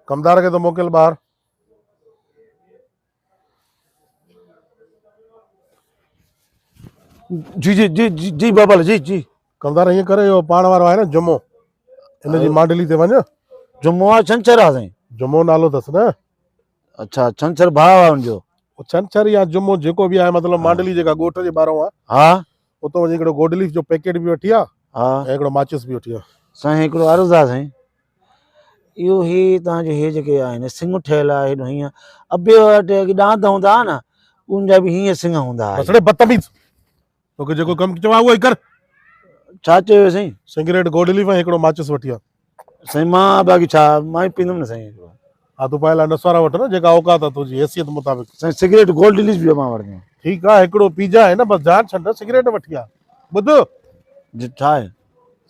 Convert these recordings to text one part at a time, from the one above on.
कमदार खे तो मोकिल ॿाहिरि। जी जी जी जी जी बाबा जी जी। कमदार हीअं करे इहो पाण वारो आहे न जुमो, हिनजी मांडली ते वञ। जुमो आहे छंछर आहे साईं। जुमो नालो अथसि न। अच्छा छंछर भाउ आहे हुनजो। छंछर या जुमो जेको बि आहे, मतिलबु मांडली जेका ॻोठ जे ॿाहिरां आहे, हा उतो वञी हिकिड़ो गोडलीफ जो पैकेट बि वठी आ हा ऐं हिकिड़ो माचिस बि वठी आ। साईं हिकिड़ो अर्ज़ु आहे साईं, इहो ही तव्हांजो हे जेके आहिनि सिंग ठहियल आहे हेॾो हीअं, अॿे वटि ॾांद हूंदा आहे न, उनजा बि हीअं सिंग हूंदा आहे। बसड़े बदतमीज़, तोखे जेको कमु चवां उहो ई कर। छा चयो साईं? सिगरेट गोडलीफ ऐं हिकिड़ो माचिस वठी आ। साईं मां बाक़ी छा मां ई पींदुमि न साईं। हा तूं पाए लाइ नसवारा वठ न, जेका औकात आहे तुंहिंजी हैसियत मुताबिक़। साईं सिगरेट गोल्ड डिलीज बि मां वठंदुमि। ठीकु आहे, हिकिड़ो पीजा आहे न, बसि जान छॾ, सिगरेट वठी आ। ॿुध छा आहे?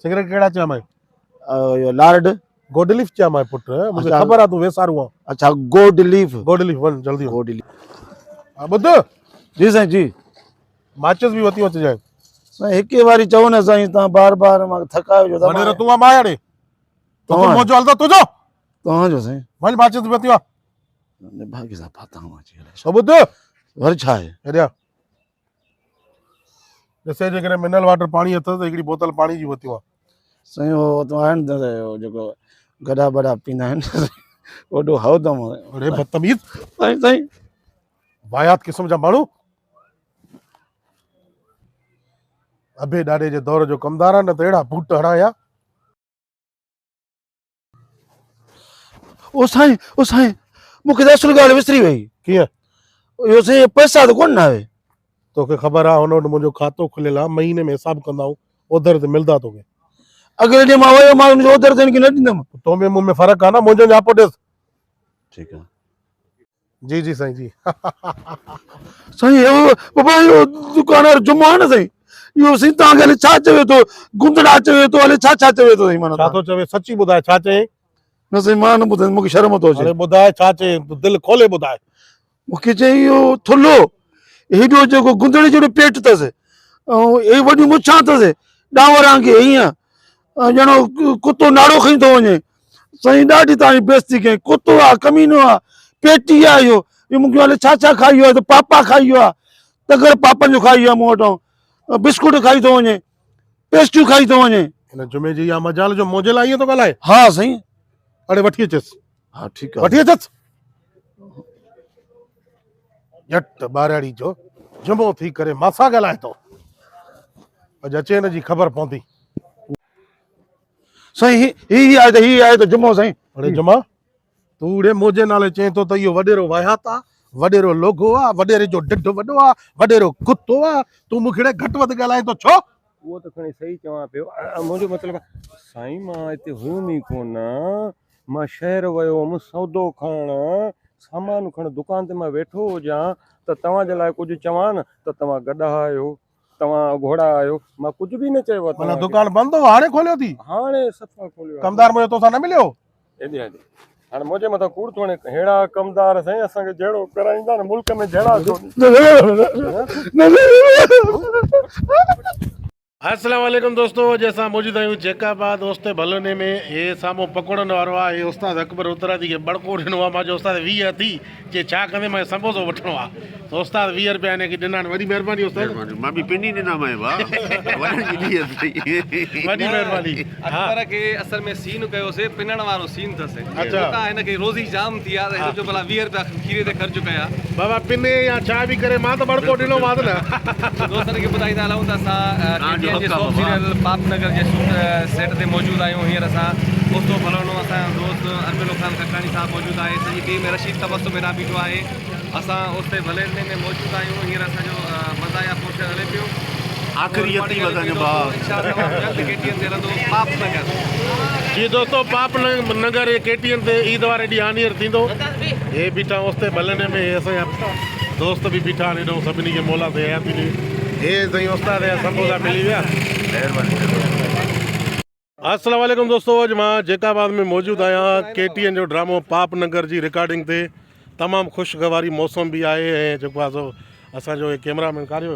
सिगरेट कहिड़ा चया मैं? इहो लार्ड गोडलीफ चया मैं पुट, मूंखे अच्छा। ख़बर आहे तूं वेसारू आहे। अच्छा गोल्ड लीफ। गोडलीफ वञ जल्दी वञ। Gold leaf. हा ॿुध, जी साईं जी। माचिस बि वठी अचिजांइ। साईं हिके वारी चओ न साईं, तव्हां बार बार मां थकायो जो। वॾेरो तूं आहे मां ॾे तोखे मोजो हलंदो तुंहिंजो। तव्हांजो साईं। वञ माचिस बि वठी आ। भागी साहब पाता छो ॿुध वरी छा आहे? हेॾिया ॾिसे जेकॾहिं मिनरल वाटर पाणी अथसि त हिकिड़ी बोतल पाणी जी वठी आ। साईं हो तव्हां आहिनि त जेको गॾा बड़ा पींदा आहिनि ओॾो हओ अथम। अरे बदतमीज़, साईं साईं वायात क़िस्म जा माण्हू। अबे ॾाॾे जे दौर जो कमदार आहे न, त अहिड़ा बूट हणाया। ओ साईं मूंखे त असुल ॻाल्हि विसरी वई। कीअं? इहो साईं पैसा त कोन न आहे। तोखे ख़बर आहे हुन वटि मुंहिंजो खातो खुलियल आहे, महीने में हिसाब कंदा आहियूं, ओधर ते मिलंदा तोखे। अॻिले ॾींहुं मां वियो मां हुनजो ओधर ते न ॾींदुमि। तो में मूं में फ़र्क़ु आहे न, मुंहिंजो जापो ॾिस। ठीकु आहे जी जी साईं जी। साईं बाबा इहो दुकानदार जुमो आहे न साईं, इहो साईं तव्हांखे हले छा चवे थो, गुंदड़ा चवे थो, हले छा छा चवे थो साईं? माना छा थो चवे, सची ॿुधाए छा चए? न साईं मां न ॿुधायां, मूंखे शर्म थो अचे। अरे ॿुधाए छा चए, तूं दिलि खोले ॿुधाए। मूंखे चई इहो थुल्हो हेॾो जेको गुंदड़े जहिड़ो पेट अथसि ऐं हे वॾियूं मुछां अथसि, ॾांवर आंगे हीअं ॼणो कुतो नाड़ो खई थो वञे। साईं ॾाढी तव्हांजी बेइज़ती कई, कुतो आहे, कमीनो आहे, पेटी आहे इहो मूंखे हले छा छा खाई वियो आहे, त पापा खाई वियो आहे, तगड़ पापनि जो खाई वियो आहे मूं वटां, बिस्कुट खाई थो वञे, पेस्ट्रियूं खाई थो वञे। हिन जुमे जी या मजाल जो मौजे लाइ ईअं थो ॻाल्हाए? हा साईं। अड़े वठी अचसि। हा ठीकु आहे वठी अचसि। झट ॿारड़ी जो जुमो थी करे मां सां ॻाल्हाए थो, अॼु अचे हिन जी ख़बर पवंदी। साईं ही आहे त जुमो साईं। अड़े जुमा, तूं ॾे मोजे नाले चए थो त इहो वॾेरो वायात आहे, वॾेरो लोगो आहे, वॾेरे जो ढिढ वॾो आहे, वॾेरो कुतो आहे, तूं मूंखे घटि वधि ॻाल्हाए थो छो? उहो त खणी सही चवां पियो, मुंहिंजो मतिलबु साईं मां हिते हुयुमि ई कोन, मां शहर वियो हुउमि सौदो खणणु, सामान खणणु, दुकान ते मां वेठो हुजां त तव्हांजे लाइ कुझु चवां न त तव्हां गॾा आहियो, तव्हां घोड़ा आहियो, मां कुझु बि न चयो आहे। माना दुकान बंदि हो, हाणे खोलियो थी? हाणे सफ़ा खोलियो। कमदार मुंहिंजो तोसां न मिलियो? हेॾे हेॾे हाणे मुंहिंजे मथां कूड़ थो हणे, अहिड़ा कमदार साईं असांखे जहिड़ो कराईंदा न मुल्क में जहिड़ा। अस्सलाम वालेकुम दोस्तों, जैसा मौजूद आहियूं जैकाबाद ओस्ते भलोने में। हे साम्हूं पकोड़न वारो आहे, हे उस्ताद अकबर उतरादी खे बड़को ॾिनो आहे। मां जो उस्ताद 20 थी जे छा कंदे, मां समोसो वठिणो आहे, त उस्ताद 20 रुपया हिन खे ॾिना। वॾी महिरबानी उस्ताद। मां बि पिनी ॾिना मैं वाह वॾनि जी वॾी महिरबानी। अकबर खे असल में सीन कयोसीं, पिनण वारो सीन अथसि। अच्छा। हिनखे रोज़ी जाम थी आहे, हिन जो भला 20 रुपया खीरे ते ख़र्च कया। बाबा पिने या छा बि करे, मां त बड़को ॾिनो मां त न। दोस्तनि खे ॿुधाईंदा हलूं त असां सीरियल पाप नगर जे सेट ते मौजूदु आहियूं। हींअर असां ओस्तो भलोनो, असांजो दोस्त अरबिलो खान ककानी साहब मौजूदु आहे, सॼी टीम में रशीद तबस्सुम मेरा बीठो आहे। असां ओस्ते भलेने में मौजूदु आहियूं। हींअर असांजो मज़ाया पोर्शन हले पियो, आख़िरी अती वधनि भाउ। पाप नगर जी दोस्तों, पाप नगर KTN ते ईद वारे ॾींहुं हानियर थींदो। हे बीठा ओस्ते भलेने में, हे असांजा दोस्त बि बीठा आहिनि, हेॾो सभिनी खे मोला ते हयाती ॾे। हे साईं उस्ताद जा समोसा मिली विया। अस्सलाम वालेकुम दोस्तों, अॼु मां जैकाबाद में मौजूदु आहियां। KTN जो ड्रामो पाप नगर जी रिकॉर्डिंग ते। तमामु ख़ुशगवारी मौसम बि आहे, ऐं जेको आहे सो असांजो कैमरामैन कारियो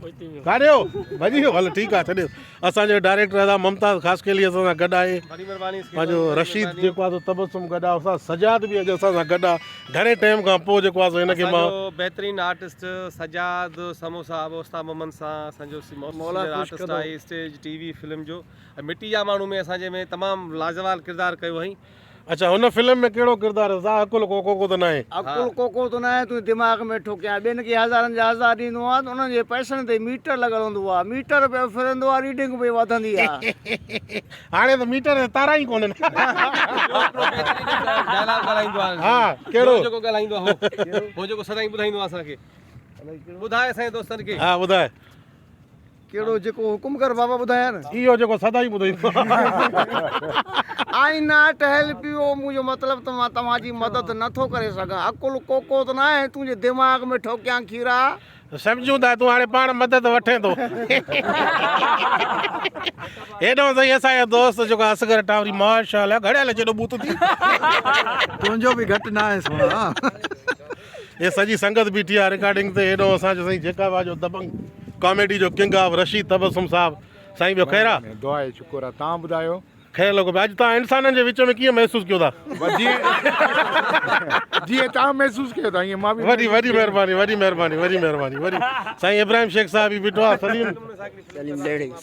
काॾे हो भॼी वियो हलो ठीकु आहे छॾियो असांजो डायरेक्टर दादा मुमताज़ ख़ासि के लिए असां सां गॾु आहे बड़ी मेहरबानी पंहिंजो रशीद जेको आहे तबसुम गॾु आहे असां सजाद बि अॼु असां सां गॾु आहे घणे टाइम खां पोइ जेको आहे हिनखे मां बेहतरीन आर्टिस्ट सजाद समो साहब उस्ताद मोहम्मद सां असांजो आर्टिस्ट आहे स्टेज टीवी फिल्म जो मिट्टी जा माण्हू में असांजे में तमामु लाजवाब किरदारु कयो हुई अच्छा हुन फिल्म में कहिड़ो किरदारु आहे अकुल कोको त न आहे अकुल कोको त न आहे तूं दिमाग़ में ठोकिया ॿियनि खे हज़ारनि जा हज़ार ॾींदो आहे त उन्हनि जे पैसनि ते मीटर लॻल हूंदो आहे मीटर पियो फिरंदो आहे रीडिंग पई वधंदी आहे हाणे त मीटर ते तारा ई कोन्हनि डायलॉग ॻाल्हाईंदो आहे हा कहिड़ो जेको ॻाल्हाईंदो आहे हो जेको सदाईं ॿुधाईंदो आहे असांखे ॿुधाए असांजे दोस्तनि खे हा ॿुधाए कहिड़ो जेको हुकुम कर बाबा ॿुधाया न इहो जेको सदाई ॿुधाईंदो आई नॉट हेल्प यू मुंहिंजो मतिलबु त मां तव्हांजी मदद नथो करे सघां अकुल कोको त न आहे तुंहिंजे दिमाग़ में ठोकियां खीरा सम्झूं था तूं हाणे पाण मदद वठे थो हेॾो सही असांजो दोस्त जेको असगर टावरी माशाल्लाह घड़ियल जेॾो बूत थी तुंहिंजो बि घटि न आहे सोना हे सॼी संगत बीठी आहे रिकॉर्डिंग ते हेॾो असांजो साईं जेका जो दबंग कॉमेडी जो किंग ऑफ रशीद तबसुम साहब साईं ॿियो ख़ैर आहे दुआ आहे शुक्र आहे तव्हां ॿुधायो ख़ैर लॻो पियो अॼु तव्हां इंसाननि जे विच में कीअं महसूसु कयो था जीअं तव्हां महसूसु कयो था ईअं मां बि वॾी महिरबानी वॾी महिरबानी वॾी महिरबानी वॾी साईं इब्राहिम शेख साहब बि बीठो आहे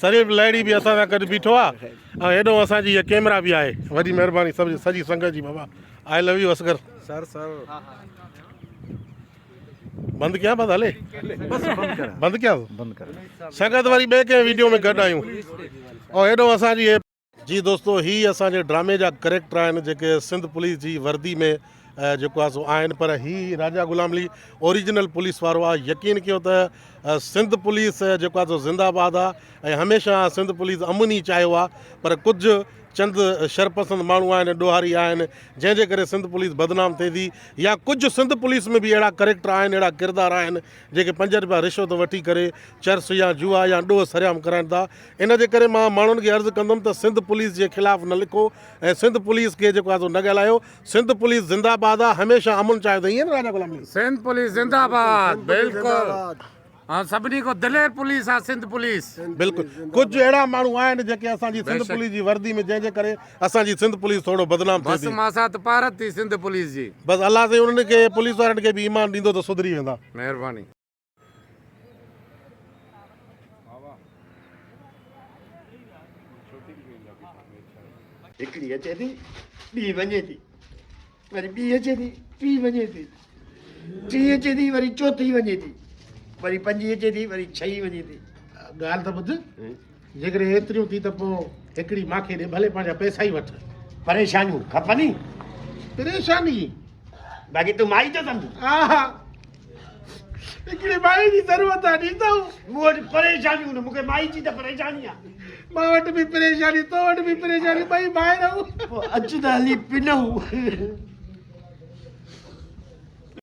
सलीम लहड़ी बि असां सां गॾु बीठो आहे ऐं हेॾो असांजी इहा कैमरा बि आहे वॾी महिरबानी सभु सॼी संगत जी बाबा I love you Asghar sir बंदि कयां बसि हले बंदि कयां बंदि कर संगत वरी ॿिए कंहिं वीडियो में गॾु आहियूं ऐं हेॾो असांजी जी दोस्तो ही असांजे ड्रामे जा करेक्टर आहिनि जेके सिंध पुलिस जी वर्दी में जेको आहे सो आहिनि पर ही राजा गुलाम अली ओरिजिनल पुलिस वारो आहे यकीन कयो त सिंध पुलिस जेको आहे सो ज़िंदाबाद आहे ऐं हमेशह सिंध पुलिस अमन ई चाहियो आहे पर कुझु चंद शरपसंद माण्हू आहिनि ॾोहारी आहिनि जंहिंजे करे सिंध पुलिस बदनाम थिए थी या कुझु सिंध पुलिस में बि अहिड़ा करेक्टर आहिनि अहिड़ा किरदार आहिनि जेके 5 रुपया रिश्वत वठी करे चर्च या जुआ या ॾोह सरियाम कराइनि था इन जे करे मां माण्हुनि खे अर्ज़ु कंदुमि त सिंध पुलिस जे ख़िलाफ़ु न लिखो ऐं सिंध पुलिस खे जेको आहे सो न ॻाल्हायो सिंध पुलिस ज़िंदाबाद आहे हमेशह अमन चाहियो त ईअं न राजा गुलाम अली सिंध पुलिस जिंदाबाद बिल्कुलु हाँ सभिनी को दिलेर पुलिस आहे सिंध पुलिस बिल्कुलु कुझु अहिड़ा माण्हू आहिनि जेके असांजी सिंध पुलिस जी वर्दी में जंहिंजे करे असांजी सिंध पुलिस थोरो बदनाम थिए बस थी मां सां पारत थी सिंध पुलिस जी बसि अलाह साईं उन्हनि खे पुलिस वारनि खे बि ईमान ॾींदो त सुधरी वेंदा महिरबानी हिकिड़ी अचे थी ॿी वञे थी वरी ॿी अचे थी टी वञे थी टी अचे थी वरी चोथी वञे थी वरी 5 अचे थी वरी 6 वञे थी ॻाल्हि त ॿुध जेकॾहिं एतिरियूं थी त पोइ हिकिड़ी मूंखे ॾे भले पंहिंजा पैसा ई वठ परेशानियूं खपनि परेशानी बाक़ी तूं माई थो सम्झ हा हिकिड़ी माई जी ज़रूरत आहे ॾींदव मूं वटि परेशानियूं न मूंखे माई जी त परेशानी आहे मां वटि बि परेशानी तो वटि बि परेशानी ॿई ॿाहिरि पोइ अचु त हली पिनऊं